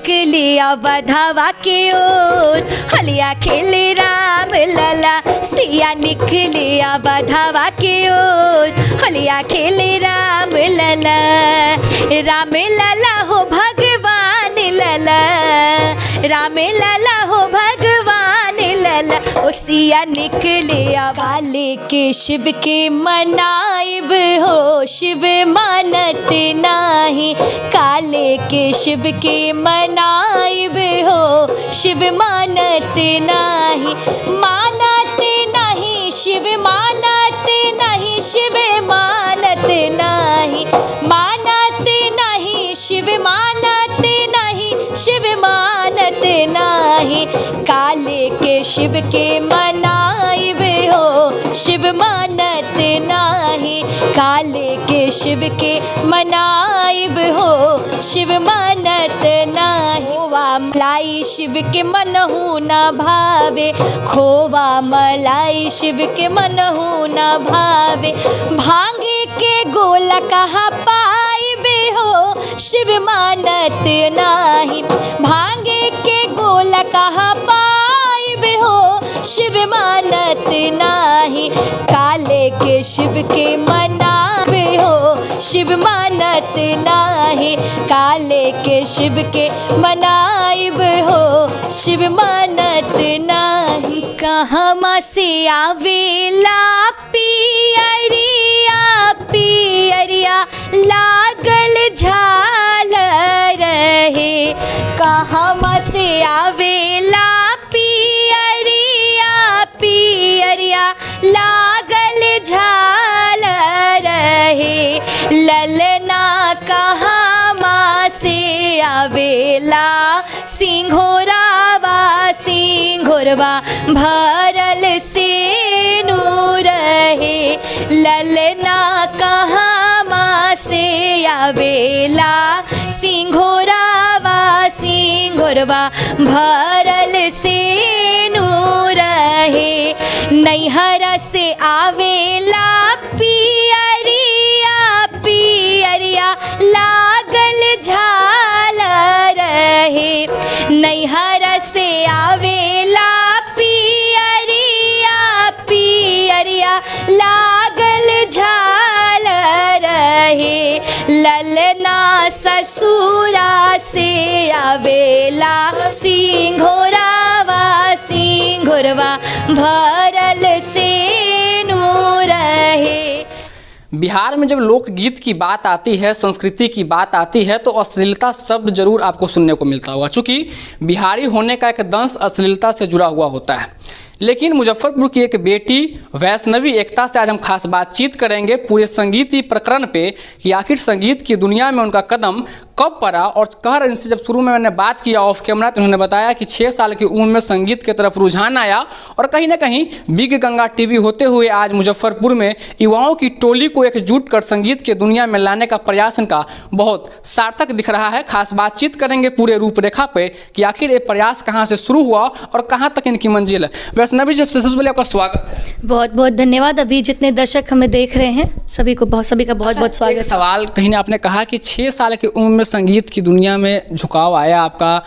निकलिया बधावा के ओर, हलिया खेले राम लला। सिया निकलिया बधावा के ओर, हलिया खेले राम लला। राम लला हो भगवान लला, राम लला हो भगवान लला। ओ सिया निकलिया काले के शिव के मनाइब हो, शिव मानत नाही। काले के शिव के मनाइब हो, शिव मानत नाही। मानत नहीं शिव मानत नहीं, शिव मानत नाही। मानत नहीं शिव मानत नहीं, शिव मानत नाही। काले के शिव के मनाइब हो, शिव मानत नाही। काले के शिव के मनाइब हो, शिव मानत नाही। खोवा मलाई शिव के मनहु न भावे, खोवा मलाई शिव के मनहु न भावे। भांगे के गोला कहाँ पाइबे हो, शिव मानत नाही। भांगे के गोला कहाँ पाइबे हो, शिव मानत नाही। काले के शिव के मनावे हो, शिव मानत नाही। काले के शिव के मनाइब हो, शिव मानत नाही। कहवा से आवेला पियरिया पियरिया लागल झालर रहे। कहवा से आवेला पियरिया पियरिया लागल झालर रहे। ललना कहवा से आवेला सिंघोरावा सिंघोरवा भरल से नूर रहे। ललना कहवा से आवेला सिंघोरावा सिंघोरवा भरल से नूर रहे। नैहरा से आवेला पियरिया पियरिया लागल झालर रहे। नैहरा से आवेला पियरिया पियरिया लागल झालर रहे। ललना ससुरा से आवेला सिंघोरावा सिंघोरवा भरल से नूर रहे। बिहार में जब लोकगीत की बात आती है, संस्कृति की बात आती है, तो अश्लीलता शब्द जरूर आपको सुनने को मिलता होगा, क्योंकि बिहारी होने का एक दंश अश्लीलता से जुड़ा हुआ होता है। लेकिन मुजफ्फरपुर की एक बेटी वैष्णवी एकता से आज हम खास बातचीत करेंगे पूरे संगीत प्रकरण पे कि आखिर संगीत की दुनिया में उनका कदम कब पड़ा। और कह रहे इनसे जब शुरू में मैंने बात किया ऑफ कैमरा तो उन्होंने बताया कि 6 साल की उम्र में संगीत की तरफ रुझान आया और कहीं ना कहीं बिग गंगा टीवी होते हुए आज मुजफ्फरपुर में युवाओं की टोली को एकजुट कर संगीत की दुनिया में लाने का प्रयास इनका बहुत सार्थक दिख रहा है। खास बातचीत करेंगे पूरे रूपरेखा पे कि आखिर ये प्रयास कहाँ से शुरू हुआ और कहाँ तक इनकी मंजिल है। वैष्णवी जी सबसे पहले आपका स्वागत है। बहुत बहुत धन्यवाद। अभी जितने दर्शक हमें देख रहे हैं सभी का बहुत बहुत स्वागत। एक सवाल कहीं ना आपने कहा कि 6 साल की उम्र में संगीत की दुनिया में झुकाव आया, आपका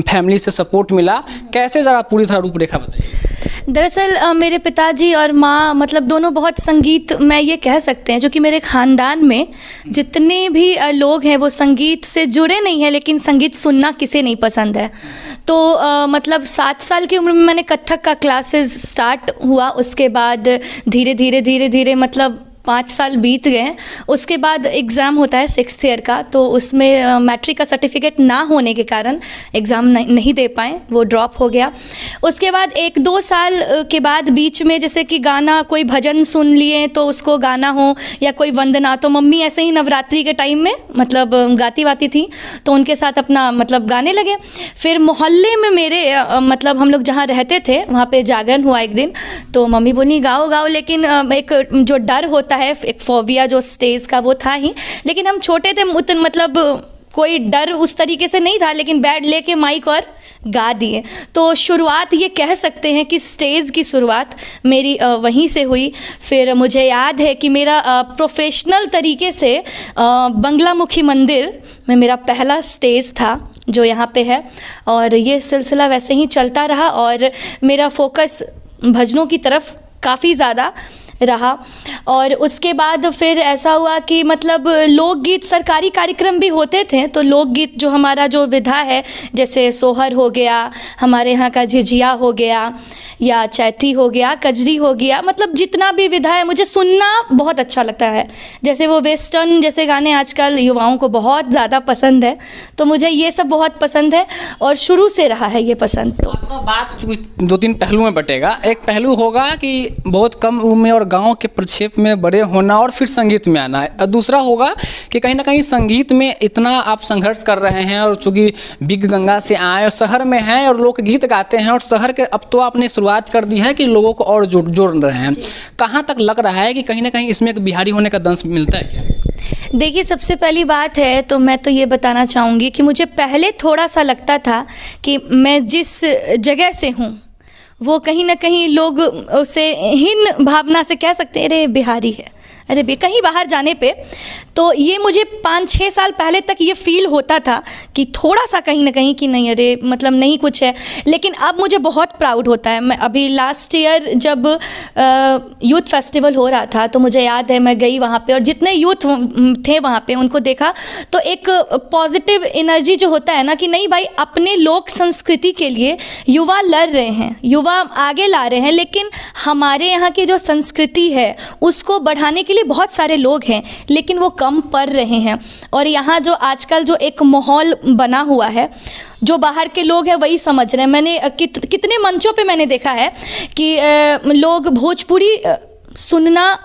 फैमिली से सपोर्ट मिला, कैसे ज़रा पूरी तरह रूपरेखा बताइए। दरअसल मेरे पिताजी और माँ मतलब दोनों बहुत संगीत में ये कह सकते हैं, जो कि मेरे ख़ानदान में जितने भी लोग हैं वो संगीत से जुड़े नहीं हैं, लेकिन संगीत सुनना किसे नहीं पसंद है। तो मतलब 7 साल की उम्र में मैंने कथक का क्लासेस स्टार्ट हुआ। उसके बाद धीरे धीरे मतलब 5 साल बीत गए। उसके बाद एग्ज़ाम होता है 6th ईयर का, तो उसमें मैट्रिक का सर्टिफिकेट ना होने के कारण एग्ज़ाम नहीं दे पाए, वो ड्रॉप हो गया। उसके बाद 1-2 साल के बाद बीच में जैसे कि गाना कोई भजन सुन लिए तो उसको गाना हो या कोई वंदना, तो मम्मी ऐसे ही नवरात्रि के टाइम में मतलब गाती वाती थी तो उनके साथ अपना मतलब गाने लगे। फिर मोहल्ले में मेरे मतलब हम लोग जहाँ रहते थे वहाँ पे जागरण हुआ एक दिन, तो मम्मी बोली गाओ गाओ, लेकिन एक जो डर होता है, एक फोबिया जो स्टेज का वो था ही। लेकिन हम छोटे थे मतलब कोई डर उस तरीके से नहीं था, लेकिन बैठ लेके माइक और गा दिए। तो शुरुआत ये कह सकते हैं कि स्टेज की शुरुआत मेरी वहीं से हुई। फिर मुझे याद है कि मेरा प्रोफेशनल तरीके से बंगलामुखी मंदिर में मेरा पहला स्टेज था जो यहाँ पे है, और ये सिलसिला वैसे ही चलता रहा और मेरा फोकस भजनों की तरफ काफ़ी ज़्यादा रहा। और उसके बाद फिर ऐसा हुआ कि मतलब लोकगीत, सरकारी कार्यक्रम भी होते थे, तो लोकगीत जो हमारा जो विधा है, जैसे सोहर हो गया, हमारे यहाँ का झिझिया हो गया, या चैती हो गया, कजरी हो गया, मतलब जितना भी विधा है मुझे सुनना बहुत अच्छा लगता है। जैसे वो वेस्टर्न जैसे गाने आजकल युवाओं को बहुत ज़्यादा पसंद है, तो मुझे ये सब बहुत पसंद है और शुरू से रहा है ये पसंद। तो आपका बात कुछ 2-3 पहलू में बटेगा। एक पहलू होगा कि बहुत कम उम्र में और गांव के प्रक्षेप में बड़े होना और फिर संगीत में आना है। दूसरा होगा कि कहीं ना कहीं संगीत में इतना आप संघर्ष कर रहे हैं, और चूँकि बिग गंगा से आए और शहर में हैं और लोकगीत गाते हैं, और शहर के अब तो आपने शुरुआत कर दी है कि लोगों को और जोड़ रहे हैं। कहाँ तक लग रहा है कि कहीं ना कहीं इसमें एक बिहारी होने का दंश मिलता है क्या? देखिए, सबसे पहली बात है तो मैं तो ये बताना चाहूँगी कि मुझे पहले थोड़ा सा लगता था कि मैं जिस जगह से हूँ वो कहीं ना कहीं लोग उसे हीन भावना से कह सकते हैं, अरे बिहारी है, अरे कहीं बाहर जाने पे। तो ये मुझे 5-6 साल पहले तक ये फील होता था कि थोड़ा सा कहीं ना कहीं कि नहीं, अरे मतलब नहीं कुछ है। लेकिन अब मुझे बहुत प्राउड होता है। मैं अभी लास्ट ईयर जब यूथ फेस्टिवल हो रहा था, तो मुझे याद है मैं गई वहाँ पे, और जितने यूथ थे वहाँ पे उनको देखा, तो एक पॉजिटिव एनर्जी जो होता है ना कि नहीं भाई, अपने लोक संस्कृति के लिए युवा लड़ रहे हैं, युवा आगे ला रहे हैं, लेकिन हमारे यहाँ की जो संस्कृति है उसको बढ़ाने के लिए बहुत सारे लोग हैं, लेकिन वो कम पड़ रहे हैं। और यहाँ जो आजकल जो एक माहौल बना हुआ है, जो बाहर के लोग हैं वही समझ रहे हैं। मैंने कितने मंचों पे मैंने देखा है कि लोग भोजपुरी सुनना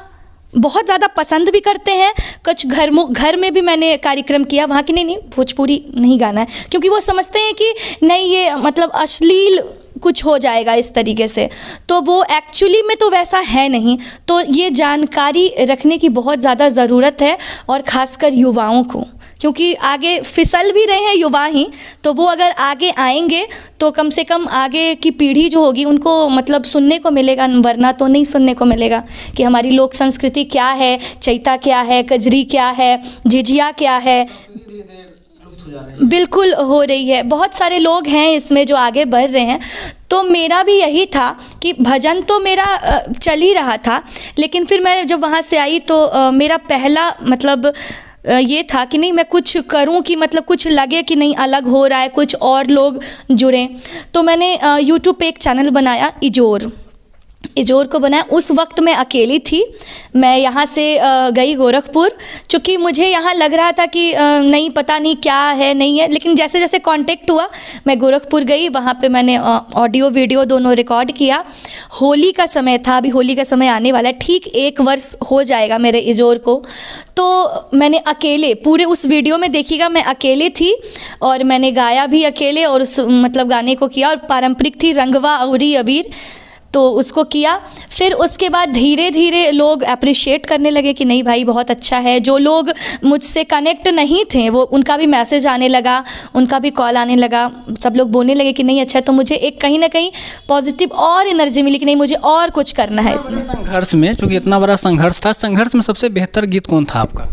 बहुत ज़्यादा पसंद भी करते हैं। कुछ घर में भी मैंने कार्यक्रम किया वहाँ की, नहीं भोजपुरी नहीं गाना है, क्योंकि वो समझते हैं कि नहीं ये मतलब अश्लील कुछ हो जाएगा इस तरीके से। तो वो एक्चुअली में तो वैसा है नहीं। तो ये जानकारी रखने की बहुत ज़्यादा ज़रूरत है, और ख़ासकर युवाओं को, क्योंकि आगे फिसल भी रहे हैं युवा ही, तो वो अगर आगे आएंगे तो कम से कम आगे की पीढ़ी जो होगी उनको मतलब सुनने को मिलेगा, वरना तो नहीं सुनने को मिलेगा कि हमारी लोक संस्कृति क्या है, चैता क्या है, कजरी क्या है, झिझिया क्या है। बिल्कुल हो रही है, बहुत सारे लोग हैं इसमें जो आगे बढ़ रहे हैं। तो मेरा भी यही था कि भजन तो मेरा चल ही रहा था, लेकिन फिर मैं जब वहाँ से आई तो मेरा पहला मतलब ये था कि नहीं मैं कुछ करूं कि मतलब कुछ लगे कि नहीं अलग हो रहा है, कुछ और लोग जुड़ें। तो मैंने यूट्यूब पे एक चैनल बनाया, इजोर को बनाया। उस वक्त मैं अकेली थी। मैं यहाँ से गई गोरखपुर, चूँकि मुझे यहाँ लग रहा था कि नहीं पता नहीं क्या है नहीं है, लेकिन जैसे जैसे कांटेक्ट हुआ मैं गोरखपुर गई। वहाँ पे मैंने ऑडियो वीडियो दोनों रिकॉर्ड किया। होली का समय था, अभी होली का समय आने वाला है, ठीक 1 वर्ष हो जाएगा मेरे इजोर को। तो मैंने अकेले पूरे उस वीडियो में देखिएगा, मैं अकेले थी और मैंने गाया भी अकेले, और उस मतलब गाने को किया, और पारंपरिक थी रंगवा औरी अबीर, तो उसको किया। फिर उसके बाद धीरे धीरे लोग अप्रिशिएट करने लगे कि नहीं भाई बहुत अच्छा है। जो लोग मुझसे कनेक्ट नहीं थे वो उनका भी मैसेज आने लगा, उनका भी कॉल आने लगा, सब लोग बोलने लगे कि नहीं अच्छा है। तो मुझे एक कहीं ना कहीं पॉजिटिव और एनर्जी मिली कि नहीं मुझे और कुछ करना है इसमें। संघर्ष में, क्योंकि इतना बड़ा संघर्ष था, संघर्ष में सबसे बेहतर गीत कौन था आपका?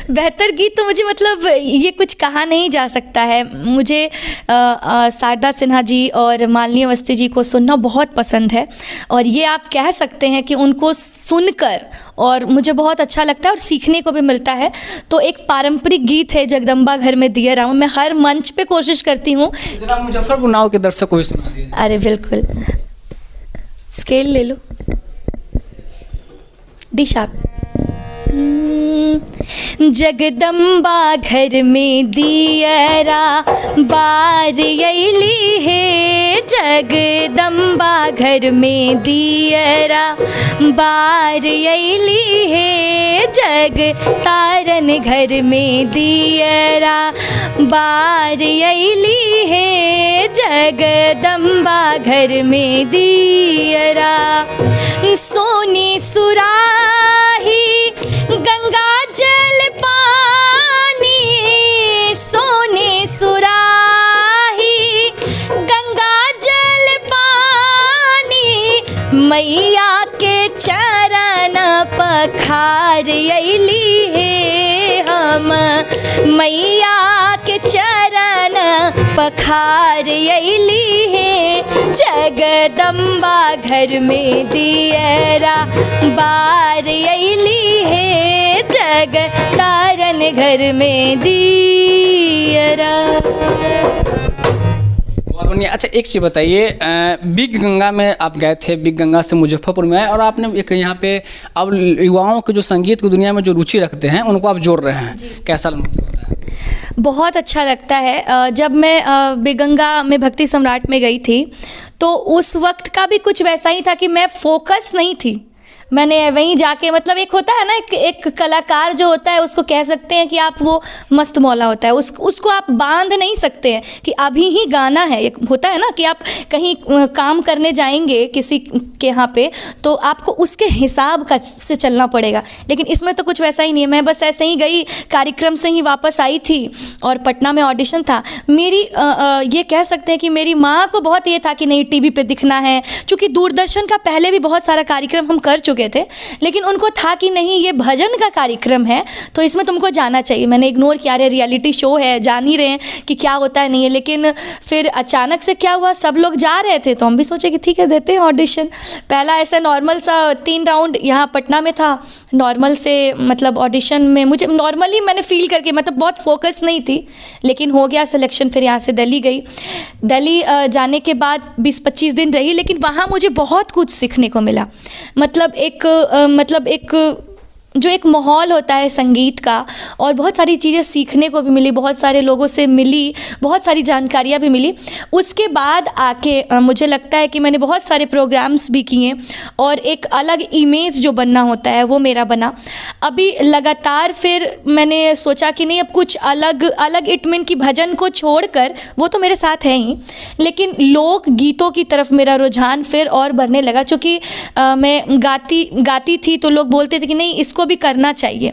बेहतर गीत तो मुझे मतलब ये कुछ कहा नहीं जा सकता है। मुझे शारदा सिन्हा जी और मालिनी अवस्थी जी को सुनना बहुत पसंद है, और ये आप कह सकते हैं कि उनको सुनकर और मुझे बहुत अच्छा लगता है और सीखने को भी मिलता है। तो एक पारंपरिक गीत है जगदम्बा घर में दिया राम, मैं हर मंच पे कोशिश करती हूँ। जरा मुजफ्फरपुर नाव के दर्शक को भी सुना दीजिए। अरे बिल्कुल, स्केल ले लो, डी शार्प। जगदम्बा घर में दियरा बार अइली है, जगदम्बा घर में दियरा बार अइली है, जग तारन घर में दियरा बार अइली है, जगदम्बा घर में दियरा। सोनी सुराही गंगा जल पानी, सोने सुराही गंगा जल पानी, मैया के चरण पखार अइली है हम, मैया के चरण पखार अइली है जगदम्बा घर में दियरा बार अइली है जग तारन घर में दियरा। बहुत बढ़िया। अच्छा एक चीज़ बताइए, बिग गंगा में आप गए थे, बिग गंगा से मुजफ्फरपुर में आए और आपने एक यहाँ पे अब युवाओं के जो संगीत की दुनिया में जो रुचि रखते हैं उनको आप जोड़ रहे हैं, कैसा अनुभूति होता है? बहुत अच्छा लगता है। जब मैं बिग गंगा में भक्ति सम्राट में गई थी तो उस वक्त का भी कुछ वैसा ही था कि मैं फोकस नहीं थी। मैंने वहीं जाके मतलब एक होता है ना, एक कलाकार जो होता है उसको कह सकते हैं कि आप वो मस्त मौला होता है, उसको आप बांध नहीं सकते हैं कि अभी ही गाना है। एक होता है ना कि आप कहीं काम करने जाएंगे किसी के यहाँ पे तो आपको उसके हिसाब का से चलना पड़ेगा, लेकिन इसमें तो कुछ वैसा ही नहीं है। मैं बस ऐसे ही गई, कार्यक्रम से ही वापस आई थी और पटना में ऑडिशन था मेरी। ये कह सकते हैं कि मेरी माँ को बहुत ये था कि नहीं टीवी पे दिखना है, चूँकि दूरदर्शन का पहले भी बहुत सारा कार्यक्रम हम कर चुके थे, लेकिन उनको था कि नहीं ये भजन का कार्यक्रम है तो इसमें तुमको जाना चाहिए। मैंने इग्नोर किया, अरे रियलिटी शो है, जान ही रहे हैं कि क्या होता है नहीं है। लेकिन फिर अचानक से क्या हुआ, सब लोग जा रहे थे तो हम भी सोचे कि ठीक है देते हैं ऑडिशन। पहला ऐसा नॉर्मल सा 3 राउंड यहाँ पटना में था, नॉर्मल से मतलब ऑडिशन में मुझे नॉर्मली मैंने फील करके मतलब बहुत फोकस नहीं थी, लेकिन हो गया सिलेक्शन। फिर यहाँ से दिल्ली गई, दिल्ली जाने के बाद 20-25 दिन रही, लेकिन वहाँ मुझे बहुत कुछ सीखने को मिला। मतलब एक जो एक माहौल होता है संगीत का, और बहुत सारी चीज़ें सीखने को भी मिली, बहुत सारे लोगों से मिली, बहुत सारी जानकारियाँ भी मिली। उसके बाद आके मुझे लगता है कि मैंने बहुत सारे प्रोग्राम्स भी किए और एक अलग इमेज जो बनना होता है वो मेरा बना। अभी लगातार फिर मैंने सोचा कि नहीं अब कुछ अलग इट मीन कि भजन को छोड़कर, वो तो मेरे साथ है ही, लेकिन लोक गीतों की तरफ मेरा रुझान फिर और बढ़ने लगा। चूँकि मैं गाती थी तो लोग बोलते थे कि नहीं इसको भी करना चाहिए,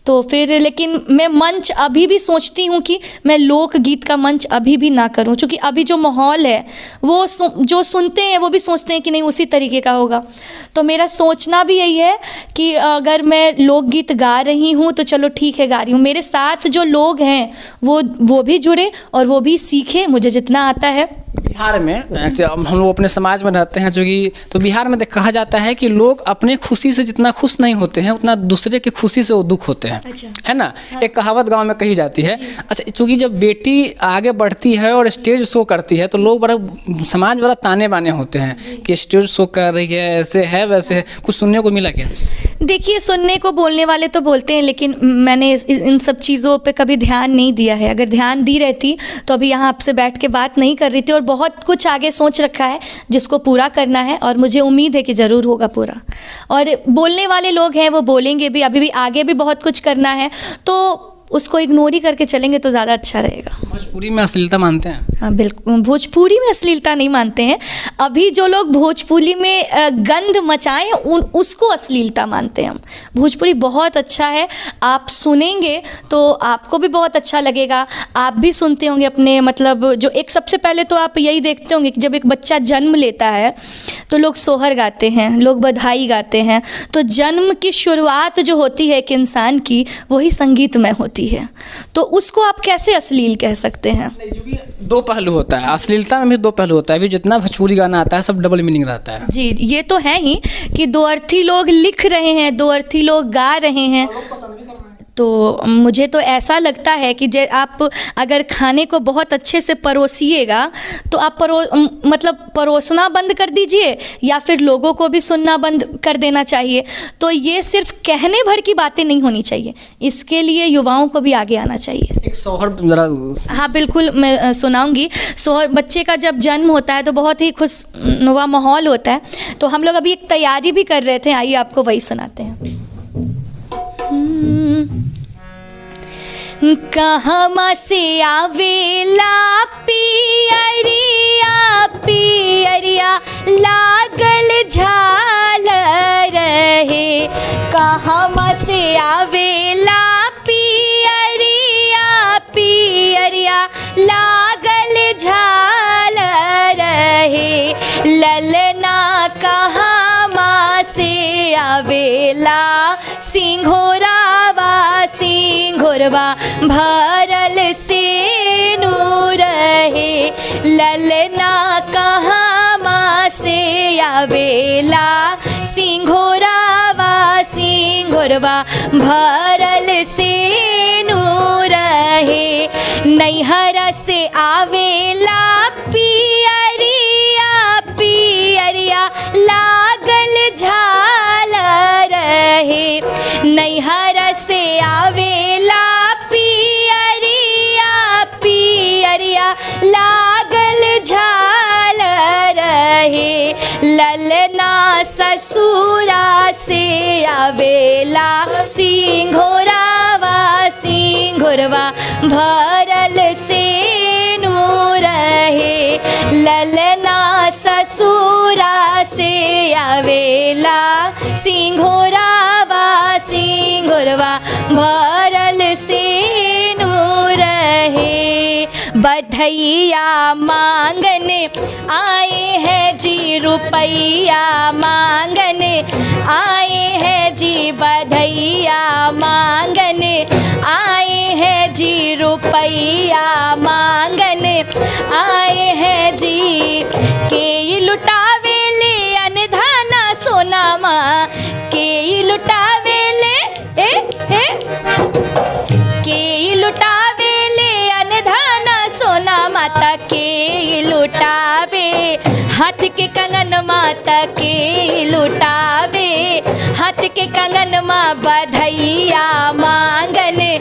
तो फिर लेकिन मैं मंच अभी भी सोचती हूँ कि मैं लोकगीत का मंच अभी भी ना करूँ, क्योंकि अभी जो माहौल है वो जो सुनते हैं वो भी सोचते हैं कि नहीं उसी तरीके का होगा। तो मेरा सोचना भी यही है कि अगर मैं लोकगीत गा रही हूँ तो चलो ठीक है गा रही हूँ, मेरे साथ जो लोग हैं वो भी जुड़े और वो भी सीखे मुझे जितना आता है। बिहार में हम लोग अपने समाज में रहते हैं जो कि, तो बिहार में कहा जाता है कि लोग अपने खुशी से जितना खुश नहीं होते हैं उतना दूसरे की खुशी से वो दुख होते हैं। अच्छा। है ना। हाँ। एक कहावत गांव में कही जाती है। अच्छा, क्योंकि जब बेटी आगे बढ़ती है और स्टेज शो करती है तो लोग बड़ा समाज बड़ा ताने बाने होते हैं कि स्टेज शो कर रही है, ऐसे है वैसे है। कुछ सुनने को मिला क्या? देखिए, सुनने को बोलने वाले तो बोलते हैं, लेकिन मैंने इन सब चीज़ों पे कभी ध्यान नहीं दिया है। अगर ध्यान दी रहती तो अभी यहाँ आपसे बैठ के बात नहीं कर रही थी, और बहुत कुछ आगे सोच रखा है जिसको पूरा करना है और मुझे उम्मीद है कि ज़रूर होगा पूरा। और बोलने वाले लोग हैं वो बोलेंगे भी, अभी भी आगे भी बहुत कुछ करना है, तो उसको इग्नोर ही करके चलेंगे तो ज़्यादा अच्छा रहेगा। भोजपुरी में अश्लीलता मानते हैं? हाँ बिल्कुल, भोजपुरी में अश्लीलता नहीं मानते हैं। अभी जो लोग भोजपुरी में गंद मचाए हैं उसको अश्लीलता मानते हैं हम। भोजपुरी बहुत अच्छा है, आप सुनेंगे तो आपको भी बहुत अच्छा लगेगा। आप भी सुनते होंगे अपने मतलब जो एक सबसे पहले तो आप यही देखते होंगे कि जब एक बच्चा जन्म लेता है तो लोग सोहर गाते हैं, लोग बधाई गाते हैं। तो जन्म की शुरुआत जो होती है एक इंसान की, वही संगीतमय होती है, तो उसको आप कैसे अश्लील कह सकते हैं? दो पहलू होता है, अश्लीलता में भी दो पहलू होता है। अभी जितना भोजपुरी गाना आता है सब डबल मीनिंग रहता है। जी, ये तो है ही कि दो अर्थी लोग लिख रहे हैं, दो अर्थी लोग गा रहे हैं। तो मुझे तो ऐसा लगता है कि आप अगर खाने को बहुत अच्छे से परोसिएगा तो आप परोसना बंद कर दीजिए या फिर लोगों को भी सुनना बंद कर देना चाहिए। तो ये सिर्फ कहने भर की बातें नहीं होनी चाहिए, इसके लिए युवाओं को भी आगे आना चाहिए। एक सोहर जरा। हाँ बिल्कुल, मैं सुनाऊंगी। सोहर बच्चे का जब जन्म होता है तो बहुत ही खुशनुमा माहौल होता है, तो हम लोग अभी एक तैयारी भी कर रहे थे, आइए आपको वही सुनाते हैं। कहवा से आवेला पियरिया पियरिया लागल झालर रहे, कहवा से आवेला पियरिया पियरिया लागल झालर रहे, ललना कहवा से आवेला सिंघोरावा सिंघोरवा भरल से नूर रहे, ललना कहाँ माँ से आवेला सिंघोरावा सिंघोरवा भरल से नूर है नैहर से आवेला पियरिया पियरिया लागल झालर है नैहर से आवेला पियरिया पियरिया लागल झालर है ललना ससुरा से आवेला सिंघोरावा सिंघोरवा भरल से नूर है ललना ससुरा से आवेला सिंघोरावा सिंघोरवा भरल से नूर है बधैया मांगने आए हैं जी रुपैया मांगने आए हैं जी बधैया मांगने आए हैं जी रुपैया मांगने आए हैं जी के लुटावे ले अनधाना सोनामा के लुटावे ले के लुटावे ले अनधाना सोना माता के लुटावे हाथ के कंगन माता के लुटावे हाथ के कंगन माँ बधैया मांगने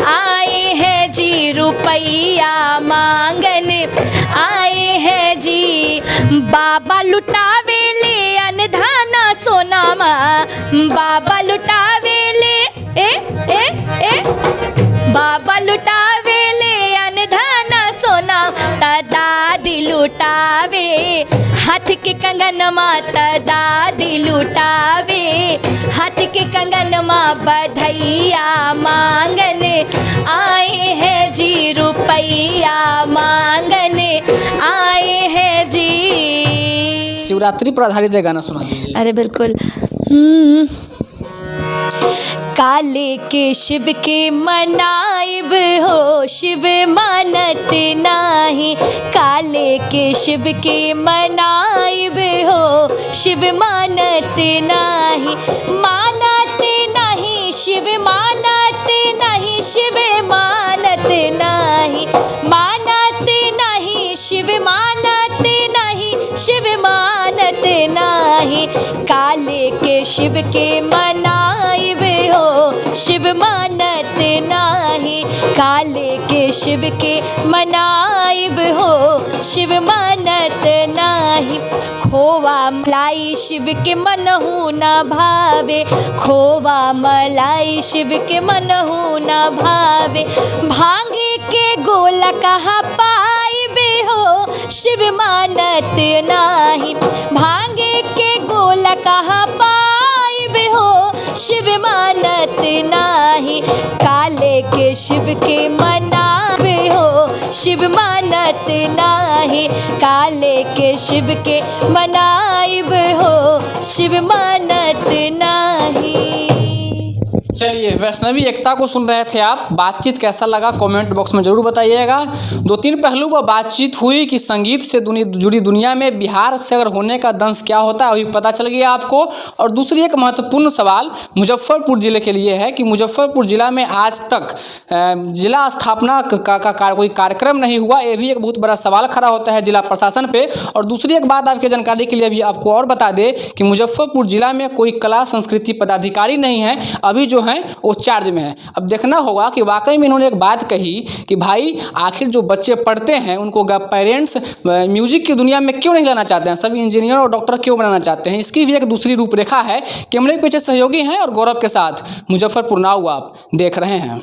आए हैं जी रुपैया मांगने आए हैं जी बाबा लुटावे ले अनधाना सोना माँ बाबा लुटावे ले बाबा लुटावे ले अनधाना सोना दादी लुटावे हाथ के कंगन माता दादी लुटावे हाथ के कंगन माँ बधैया मांगने आए हैं जी रुपैया मांगने आए हैं जी। शिवरात्रि पर आधारित गाना सुना दीजिए। अरे बिल्कुल। काले के शिव के मनाइब हो शिव मानत नाही काले के शिव के मनाइब हो शिव मानत नाही मानत नहीं शिव मानत नहीं शिव मानत नहीं मानत नहीं शिव मानत नहीं शिव मानत नाही काले के शिव के मनाइब हो शिव मानत नाही काले के शिव के मनाइब हो शिव मानत नाही खोवा मलाई शिव के मनहु न भावे खोवा मलाई शिव के मनहु न भावे भांगे के गोला कहाँ पाइबे हो शिव मानत नाही भांगे के गोला कहाँ पाइबे हो शिव मानत नाही काले के शिव के मनावे हो शिव मानत नाही काले के शिव के मनाइब हो शिव मानत नाही। चलिए, वैष्णवी एकता को सुन रहे थे आप। बातचीत कैसा लगा कमेंट बॉक्स में ज़रूर बताइएगा। 2-3 पहलू पर बातचीत हुई कि संगीत से जुड़ी दुनिया में बिहार से अगर होने का दंश क्या होता है वही पता चल गया आपको। और दूसरी एक महत्वपूर्ण सवाल मुजफ्फरपुर ज़िले के लिए है कि मुजफ्फरपुर ज़िला में आज तक जिला स्थापना का कोई कार्यक्रम नहीं हुआ। ये भी एक बहुत बड़ा सवाल खड़ा होता है जिला प्रशासन पे। और दूसरी एक बात आपके जानकारी के लिए भी आपको और बता दें कि मुजफ्फरपुर ज़िला में कोई कला संस्कृति पदाधिकारी नहीं है, अभी जो है वो चार्ज में है। अब देखना होगा कि वाकई में इन्होंने एक बात कही कि भाई आखिर जो बच्चे पढ़ते हैं उनको पेरेंट्स म्यूजिक की दुनिया में क्यों नहीं लाना चाहते हैं, सभी इंजीनियर और डॉक्टर क्यों बनाना चाहते हैं। इसकी भी एक दूसरी रूपरेखा है। कैमरे के पीछे सहयोगी हैं और गौरव के साथ मुजफ्फरपुर नाउ आप देख रहे हैं।